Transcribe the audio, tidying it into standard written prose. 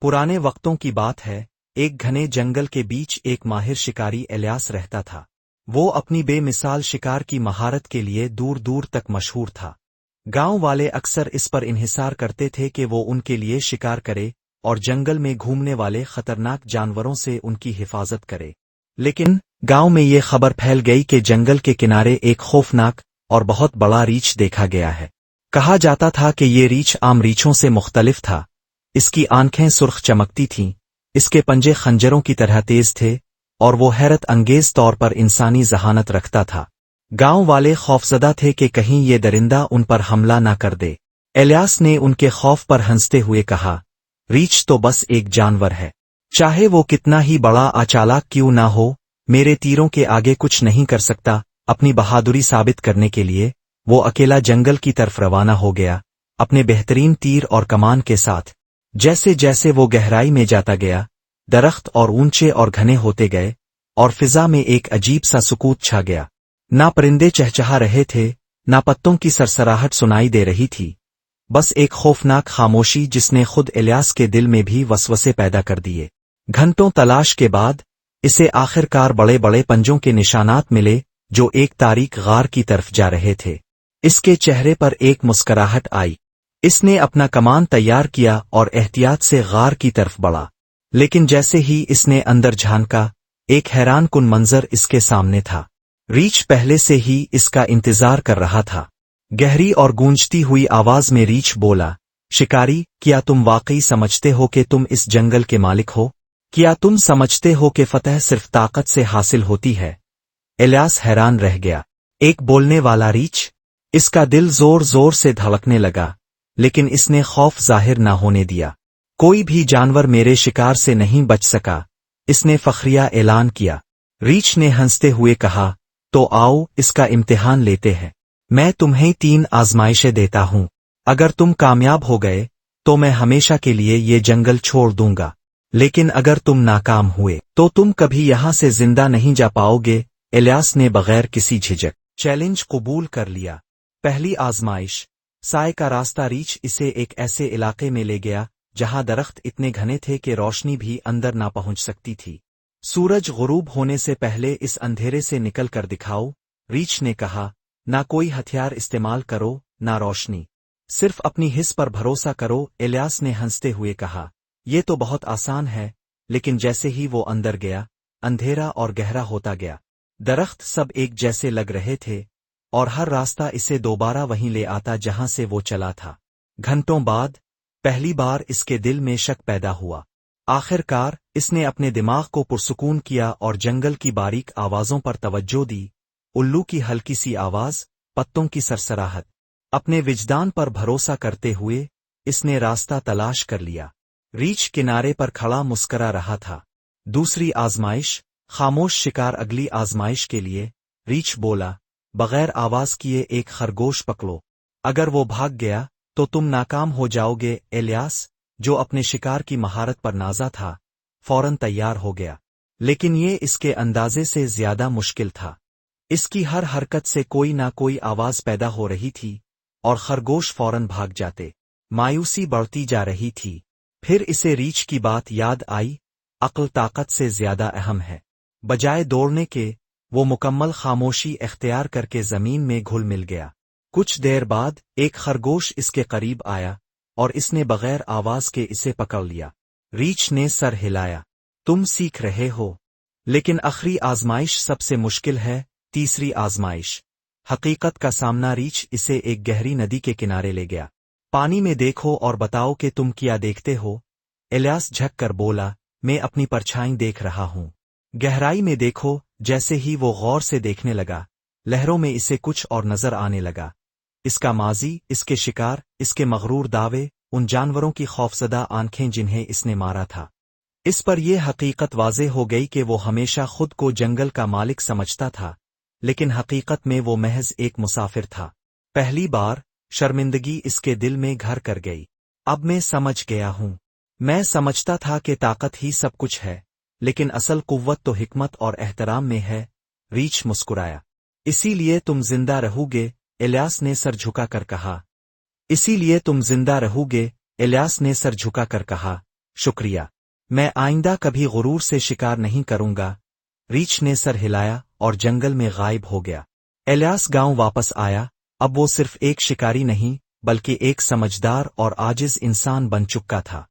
पुराने वक्तों की बात है। एक घने जंगल के बीच एक माहिर शिकारी इलियास रहता था। वो अपनी बेमिसाल शिकार की महारत के लिए दूर दूर तक मशहूर था। गांव वाले अक्सर इस पर इन्हिसार करते थे कि वो उनके लिए शिकार करे और जंगल में घूमने वाले खतरनाक जानवरों से उनकी हिफाजत करे। लेकिन गांव में ये खबर फैल गई कि जंगल के किनारे एक खौफनाक और बहुत बड़ा रीछ देखा गया है। कहा जाता था कि ये रीछ आम रीछों से मुख्तलिफ था। इसकी आंखें सुर्ख चमकती थीं, इसके पंजे खंजरों की तरह तेज थे और वो हैरत अंगेज तौर पर इंसानी जहानत रखता था। गांव वाले खौफजदा थे कि कहीं ये दरिंदा उन पर हमला न कर दे। इलियास ने उनके खौफ पर हंसते हुए कहा, रीछ तो बस एक जानवर है, चाहे वो कितना ही बड़ा आचालाक क्यों ना हो, मेरे तीरों के आगे कुछ नहीं कर सकता। अपनी बहादुरी साबित करने के लिए वो अकेला जंगल की तरफ रवाना हो गया, अपने बेहतरीन तीर और कमान के साथ। जैसे जैसे वो गहराई में जाता गया, दरख्त और ऊंचे और घने होते गए और फिजा में एक अजीब सा सुकूत छा गया। ना परिंदे चहचहा रहे थे, ना पत्तों की सरसराहट सुनाई दे रही थी, बस एक खौफनाक खामोशी जिसने खुद इलियास के दिल में भी वसवसे पैदा कर दिए। घंटों तलाश के बाद इसे आखिरकार बड़े बड़े पंजों के निशानात मिले जो एक तारीक गार की तरफ जा रहे थे। इसके चेहरे पर एक मुस्कराहट आई। इसने अपना कमान तैयार किया और एहतियात से गार की तरफ बढ़ा। लेकिन जैसे ही इसने अंदर झांका, एक हैरान कुन मंजर इसके सामने था। रीछ पहले से ही इसका इंतजार कर रहा था। गहरी और गूंजती हुई आवाज में रीछ बोला, शिकारी, क्या तुम वाकई समझते हो कि तुम इस जंगल के मालिक हो? क्या तुम समझते हो कि फतह सिर्फ ताकत से हासिल होती है? इलियास हैरान रह गया। एक बोलने वाला रीछ? इसका दिल जोर जोर से धड़कने लगा, लेकिन इसने खौफ जाहिर न होने दिया। कोई भी जानवर मेरे शिकार से नहीं बच सका, इसने फखरिया ऐलान किया। रीछ ने हंसते हुए कहा, तो आओ इसका इम्तिहान लेते हैं। मैं तुम्हें 3 आजमाइशें देता हूं। अगर तुम कामयाब हो गए तो मैं हमेशा के लिए ये जंगल छोड़ दूंगा, लेकिन अगर तुम नाकाम हुए तो तुम कभी यहां से जिंदा नहीं जा पाओगे। इलियास ने बगैर किसी झिझक चैलेंज कबूल कर लिया। पहली आजमाइश, साए का रास्ता। रीछ इसे एक ऐसे इलाके में ले गया जहां दरख्त इतने घने थे कि रोशनी भी अंदर ना पहुंच सकती थी। सूरज गुरूब होने से पहले इस अंधेरे से निकल कर दिखाओ, रीछ ने कहा। ना कोई हथियार इस्तेमाल करो, ना रोशनी, सिर्फ अपनी हिस पर भरोसा करो। इलियास ने हंसते हुए कहा, ये तो बहुत आसान है। लेकिन जैसे ही वो अंदर गया, अंधेरा और गहरा होता गया। दरख्त सब एक जैसे लग रहे थे और हर रास्ता इसे दोबारा वहीं ले आता जहां से वो चला था। घंटों बाद पहली बार इसके दिल में शक पैदा हुआ। आखिरकार इसने अपने दिमाग को पुरसुकून किया और जंगल की बारीक आवाजों पर तवज्जो दी। उल्लू की हल्की सी आवाज, पत्तों की सरसराहट। अपने विजदान पर भरोसा करते हुए इसने रास्ता तलाश कर लिया। रीछ किनारे पर खड़ा मुस्करा रहा था। दूसरी आजमाइश, खामोश शिकार। अगली आजमाइश के लिए रीछ बोला, बगैर आवाज किए एक खरगोश पकड़ो। अगर वो भाग गया तो तुम नाकाम हो जाओगे। इलियास, जो अपने शिकार की महारत पर नाज़ा था, फौरन तैयार हो गया। लेकिन ये इसके अंदाजे से ज्यादा मुश्किल था। इसकी हर हरकत से कोई ना कोई आवाज पैदा हो रही थी और खरगोश फौरन भाग जाते। मायूसी बढ़ती जा रही थी। फिर इसे रीछ की बात याद आई, अक्ल ताकत से ज्यादा अहम है। बजाय दौड़ने के वो मुकम्मल खामोशी इख्तियार करके जमीन में घुल मिल गया। कुछ देर बाद एक खरगोश इसके करीब आया और इसने बगैर आवाज के इसे पकड़ लिया। रीछ ने सर हिलाया, तुम सीख रहे हो, लेकिन आखिरी आजमाइश सबसे मुश्किल है। तीसरी आजमाइश, हकीकत का सामना। रीछ इसे एक गहरी नदी के किनारे ले गया। पानी में देखो और बताओ कि तुम क्या देखते हो। इलियास झक कर बोला, मैं अपनी परछाई देख रहा हूं। गहराई में देखो। जैसे ही वो गौर से देखने लगा, लहरों में इसे कुछ और नजर आने लगा। इसका माजी, इसके शिकार, इसके मगरूर दावे, उन जानवरों की खौफजदा आंखें जिन्हें इसने मारा था। इस पर यह हकीकत वाज़ेह हो गई कि वो हमेशा खुद को जंगल का मालिक समझता था, लेकिन हकीकत में वो महज एक मुसाफिर था। पहली बार शर्मिंदगी इसके दिल में घर कर गई। अब मैं समझ गया हूं। मैं समझता था कि ताकत ही सब कुछ है, लेकिन असल कुव्वत तो हिकमत और एहतराम में है। रीछ मुस्कुराया। इसीलिए तुम जिंदा रहोगे, इलियास ने सर झुका कर कहा। इसीलिए तुम जिंदा रहोगे, इलियास ने सर झुका कर कहा। شکریہ، میں آئندہ کبھی غرور سے شکار نہیں کروں گا۔ ریچھ نے سر ہلایا اور جنگل میں غائب ہو گیا۔ الیاس گاؤں واپس آیا، اب وہ صرف ایک شکاری نہیں بلکہ ایک سمجھدار اور عاجز انسان بن چکا تھا۔